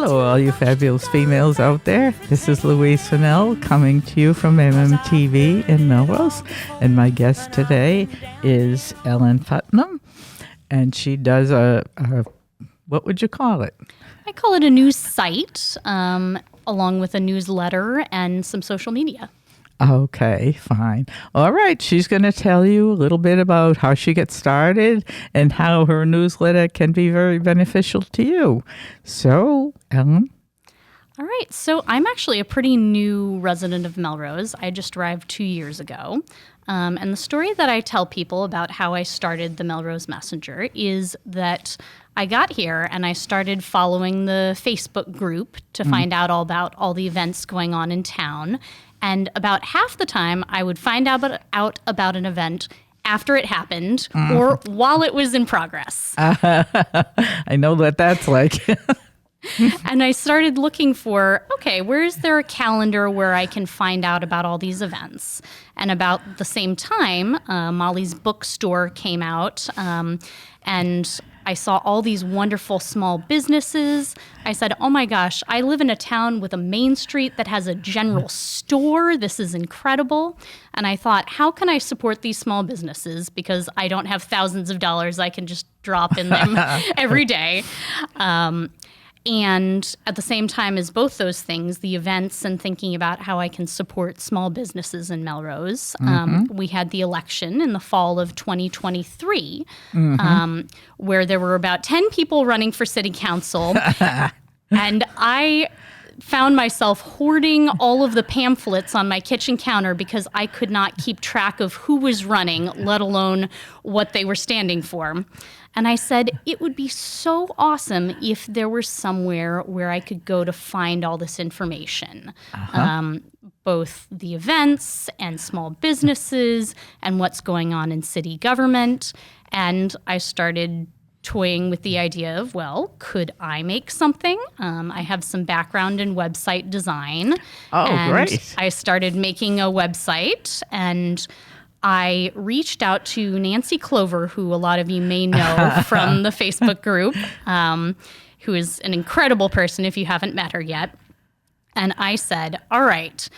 Hello, all you fabulous females out there. This is Louise Fennell coming to you from mmtv in Melrose. And my guest today is Ellen Putnam. And she does a what would you call it? I call it a news site, along with a newsletter and some social media. Okay, fine. All right. She's going to tell you a little bit about how she gets started and how her newsletter can be very beneficial to you. So, Ellen? All right. So I'm actually a pretty new resident of Melrose. I just arrived 2 years ago. And the story that I tell people about how I started the Melrose Messenger is that I got here and I started following the Facebook group to find out all about all the events going on in town. And about half the time, I would find out about an event after it happened or while it was in progress. I know what that's like. And I started looking for, okay, where is there a calendar where I can find out about all these events? And about the same time, Molly's bookstore came out, and I saw all these wonderful small businesses. I said, oh my gosh, I live in a town with a main street that has a general store. This is incredible. And I thought, how can I support these small businesses? Because I don't have thousands of dollars I can just drop in them every day. And at the same time as both those things, the events and thinking about how I can support small businesses in Melrose, we had the election in the fall of 2023, where there were about 10 people running for city council. And I found myself hoarding all of the pamphlets on my kitchen counter because I could not keep track of who was running, let alone what they were standing for. And I said, it would be so awesome if there were somewhere where I could go to find all this information, both the events and small businesses and what's going on in city government. And I started toying with the idea of, well, could I make something? I have some background in website design. Oh, and great. I started making a website, and I reached out to Nancy Clover, who a lot of you may know from the Facebook group, who is an incredible person if you haven't met her yet. And I said, all right,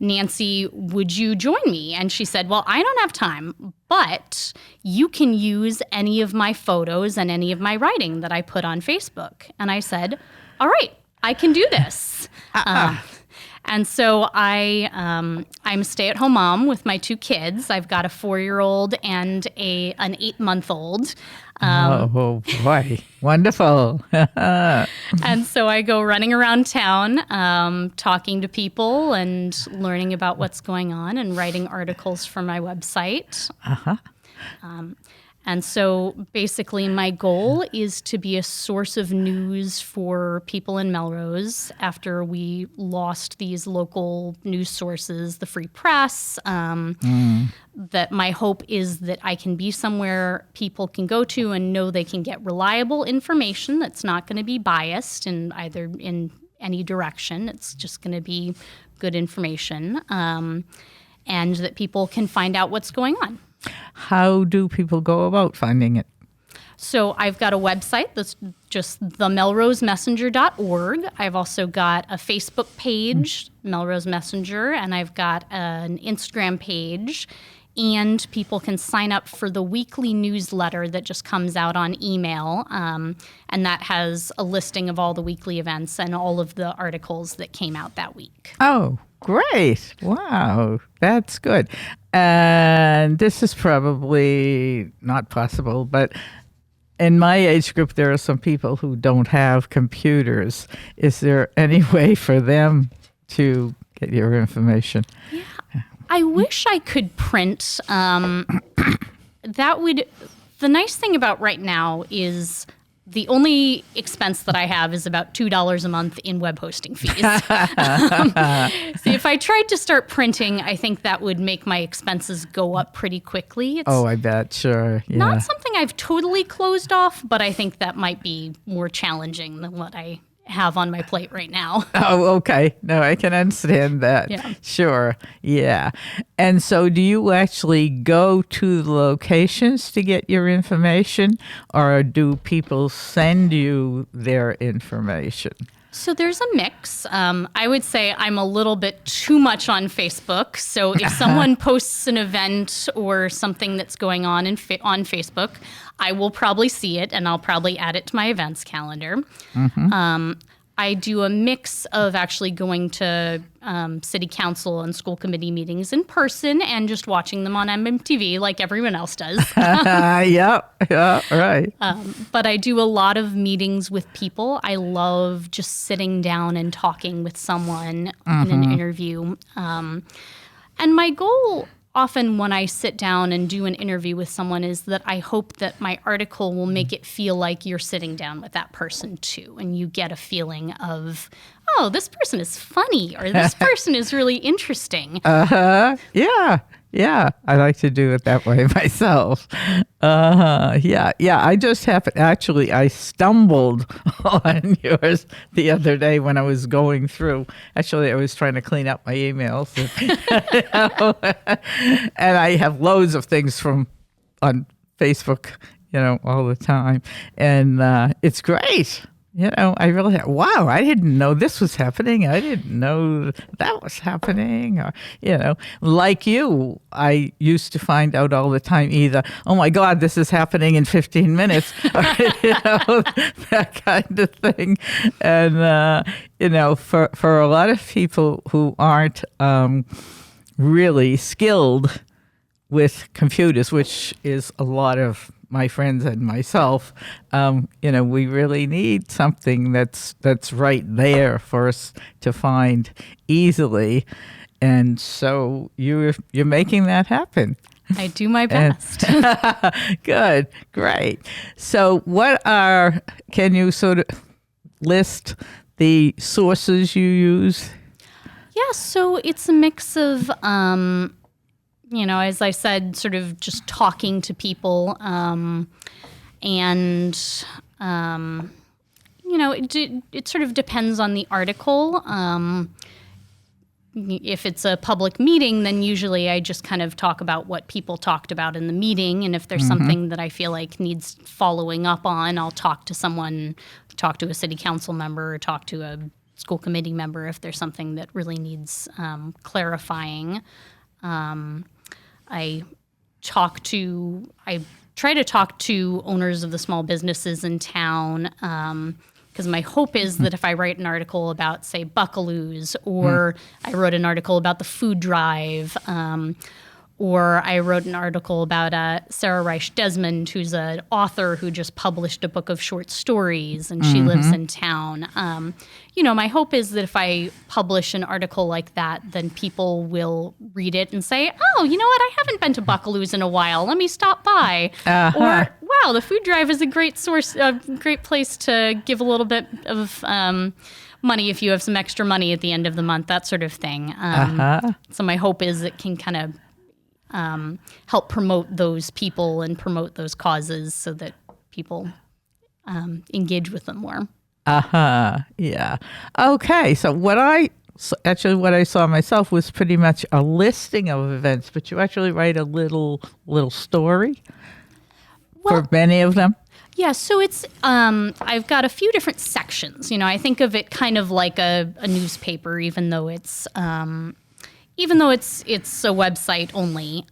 Nancy, would you join me? And she said, well, I don't have time, but you can use any of my photos and any of my writing that I put on Facebook. And I said, all right, I can do this. And so I'm a stay-at-home mom with my 2 kids. I've got a 4-year-old and an 8-month-old. Oh, boy. Wonderful. And so I go running around town, talking to people and learning about what's going on and writing articles for my website. And so basically my goal is to be a source of news for people in Melrose after we lost these local news sources, the free press, that my hope is that I can be somewhere people can go to and know they can get reliable information that's not going to be biased in either in any direction. It's just going to be good information, and that people can find out what's going on. How do people go about finding it? So I've got a website that's just themelrosemessenger.org. I've also got a Facebook page, Melrose Messenger, and I've got an Instagram page. And people can sign up for the weekly newsletter that just comes out on email. And that has a listing of all the weekly events and all of the articles that came out that week. Oh, great. Wow. That's good. And this is probably not possible, but in my age group, there are some people who don't have computers. Is there any way for them to get your information? Yeah. I wish I could print. The nice thing about right now is the only expense that I have is about $2 a month in web hosting fees. So if I tried to start printing, I think that would make my expenses go up pretty quickly. It's I bet. Sure. Yeah. not something I've totally closed off, but I think that might be more challenging than what I have on my plate right now. Oh, okay. No, I can understand that. Yeah. Sure. Yeah. And so do you actually go to the locations to get your information, or do people send you their information? So there's a mix. I would say I'm a little bit too much on Facebook. So if someone posts an event or something that's going on on Facebook, I will probably see it and I'll probably add it to my events calendar. I do a mix of actually going to city council and school committee meetings in person and just watching them on mmtv like everyone else does. Yeah, right. But I do a lot of meetings with people. I love just sitting down and talking with someone in an interview. And my goal often when I sit down and do an interview with someone is that I hope that my article will make it feel like you're sitting down with that person too. And you get a feeling of, oh, this person is funny or this person is really interesting. Yeah, I like to do it that way myself. Yeah. I just happened, actually, I stumbled on yours the other day when I was going through. Actually, I was trying to clean up my emails. And I have loads of things on Facebook, all the time. And it's great. I really, wow, I didn't know this was happening. I didn't know that was happening. Or, like you, I used to find out all the time either, oh my God, this is happening in 15 minutes, or, that kind of thing. And, for a lot of people who aren't really skilled with computers, which is a lot of my friends and myself, we really need something that's right there for us to find easily, and so you're making that happen. I do my best. Good, great. So, can you sort of list the sources you use? Yeah, so it's a mix of. As I said, sort of just talking to people, it sort of depends on the article. If it's a public meeting, then usually I just kind of talk about what people talked about in the meeting, and if there's something that I feel like needs following up on, I'll talk to someone, talk to a city council member, or talk to a school committee member if there's something that really needs clarifying. I try to talk to owners of the small businesses in town, because my hope is that if I write an article about, say, Buckaloos, or I wrote an article about the food drive, or I wrote an article about Sarah Reich Desmond, who's an author who just published a book of short stories, and she lives in town. My hope is that if I publish an article like that, then people will read it and say, oh, you know what? I haven't been to Buckaloos in a while. Let me stop by. Or, wow, the food drive is a great place to give a little bit of money if you have some extra money at the end of the month, that sort of thing. So my hope is it can kind of help promote those people and promote those causes so that people engage with them more. Yeah. Okay. So what I saw myself was pretty much a listing of events, but you actually write a little story for many of them. Yeah, so it's I've got a few different sections. I think of it kind of like a newspaper, even though it's a website only.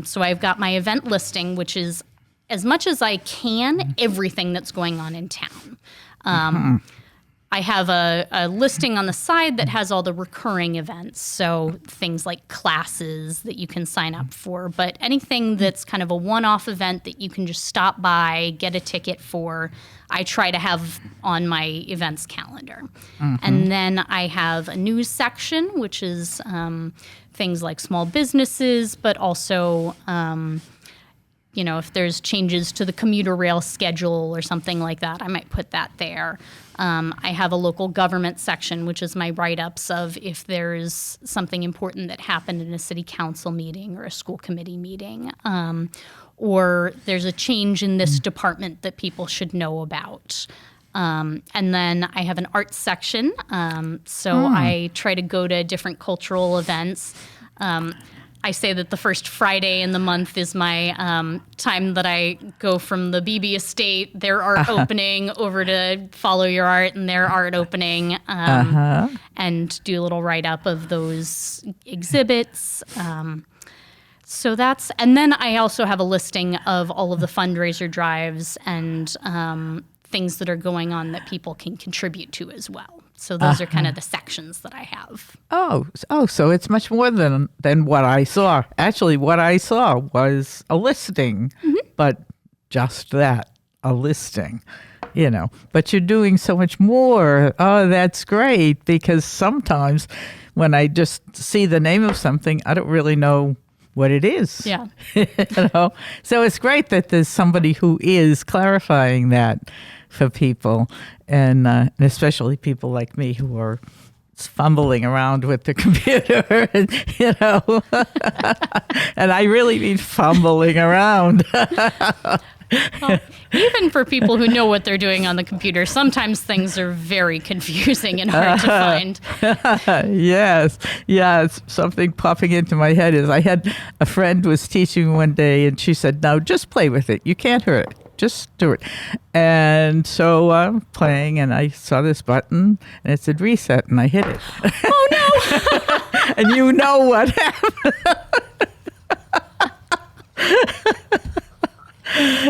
So I've got my event listing, which is, as much as I can, everything that's going on in town. I have a listing on the side that has all the recurring events, so things like classes that you can sign up for, but anything that's kind of a one-off event that you can just stop by, get a ticket for, I try to have on my events calendar. And then I have a news section, which is things like small businesses, but also if there's changes to the commuter rail schedule or something like that, I might put that there. I have a local government section, which is my write-ups of if there's something important that happened in a city council meeting or a school committee meeting, or there's a change in this department that people should know about. And then I have an arts section, so I try to go to different cultural events. I say that the first Friday in the month is my time that I go from the BB Estate, their art opening, over to Follow Your Art and their art opening, and do a little write-up of those exhibits. So that's, and then I also have a listing of all of the fundraiser drives and things that are going on that people can contribute to as well. So those are kind of the sections that I have. So it's much more than what I saw. Actually, what I saw was a listing, but just that, a listing, But you're doing so much more. Oh, that's great, because sometimes when I just see the name of something, I don't really know what it is. Yeah. So it's great that there's somebody who is clarifying that for people, and especially people like me who are fumbling around with the computer, and I really mean fumbling around. Well, even for people who know what they're doing on the computer, sometimes things are very confusing and hard to find. Yes. Something popping into my head is I had a friend was teaching one day, and she said, "No, just play with it. You can't hurt it. Just do it." And so I'm playing, and I saw this button, and it said reset, and I hit it. Oh, no. And you know what happened.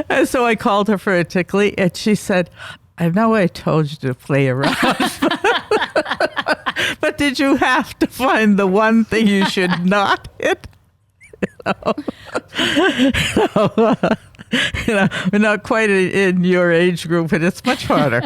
And so I called her for a tickly, and she said, "I know I told you to play around, but did you have to find the one thing you should not hit?" We're not quite in your age group, and it's much harder.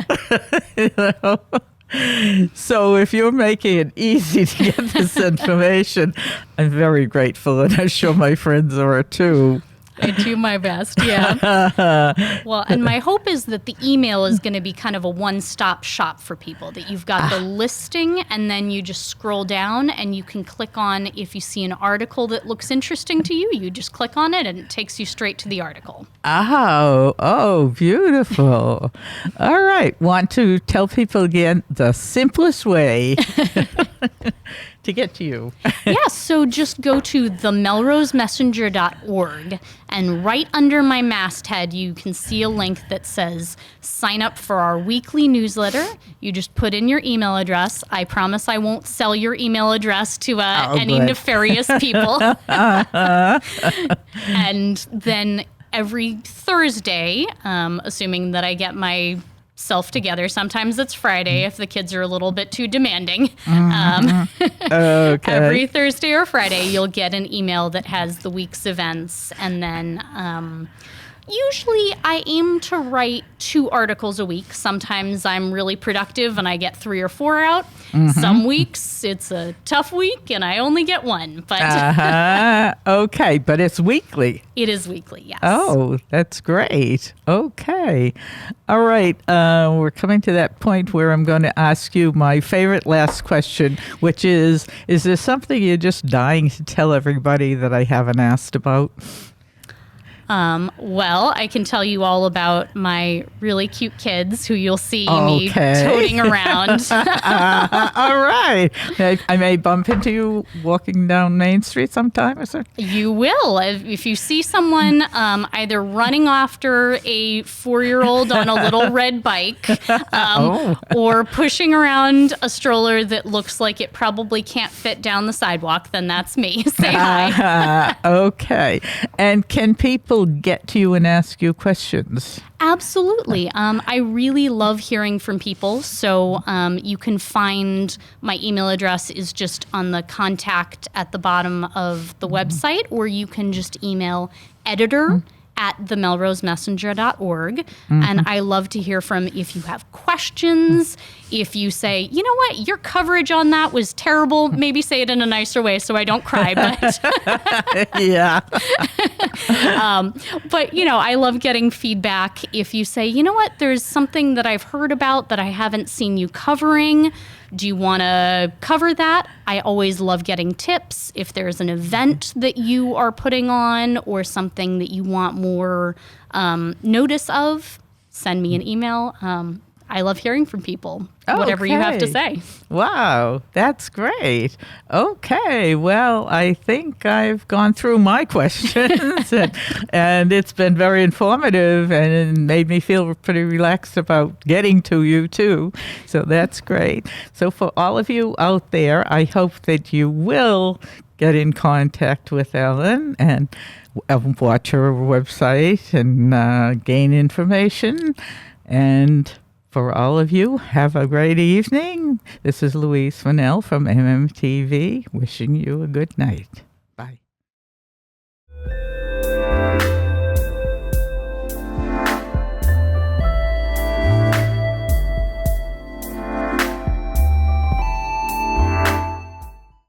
So if you're making it easy to get this information, I'm very grateful, and I'm sure my friends are too. I do my best, yeah. Well, and my hope is that the email is going to be kind of a one-stop shop for people, that you've got the listing, and then you just scroll down and you can click on, if you see an article that looks interesting to you, you just click on it and it takes you straight to the article. Oh, beautiful. All right. Want to tell people again the simplest way to get to you? Yeah, so just go to themelrosemessenger.org, and right under my masthead, you can see a link that says sign up for our weekly newsletter. You just put in your email address. I promise I won't sell your email address to any nefarious people. And then every Thursday, assuming that I get myself together, sometimes it's Friday if the kids are a little bit too demanding. Okay. Every Thursday or Friday, you'll get an email that has the week's events, and then usually I aim to write 2 articles a week. Sometimes I'm really productive and I get 3 or 4 out. Some weeks it's a tough week and I only get 1. But okay, but it's weekly. It is weekly, yes. Oh, that's great. Okay. All right. We're coming to that point where I'm going to ask you my favorite last question, which is there something you're just dying to tell everybody that I haven't asked about? Well, I can tell you all about my really cute kids who you'll see me toting around. All right. I may bump into you walking down Main Street sometime or something. You will. If you see someone either running after a 4-year-old on a little red bike or pushing around a stroller that looks like it probably can't fit down the sidewalk, then that's me. Say hi. Okay. And can people get to you and ask you questions? Absolutely. I really love hearing from people. So you can find my email address is just on the contact at the bottom of the website, or you can just email editor@themelrosemessenger.org. And I love to hear from if you have questions, if you say, you know what, your coverage on that was terrible, maybe say it in a nicer way so I don't cry. But yeah. But, I love getting feedback. If you say, you know what, there's something that I've heard about that I haven't seen you covering. Do you want to cover that? I always love getting tips. If there's an event that you are putting on or something that you want more notice of, send me an email. I love hearing from people, whatever you have to Okay. say. Wow, that's great. Okay, well, I think I've gone through my questions, and it's been very informative and it made me feel pretty relaxed about getting to you, too. So that's great. So, for all of you out there, I hope that you will get in contact with Ellen and watch her website and gain information. And for all of you, have a great evening. This is Louise Fennell from MMTV, wishing you a good night.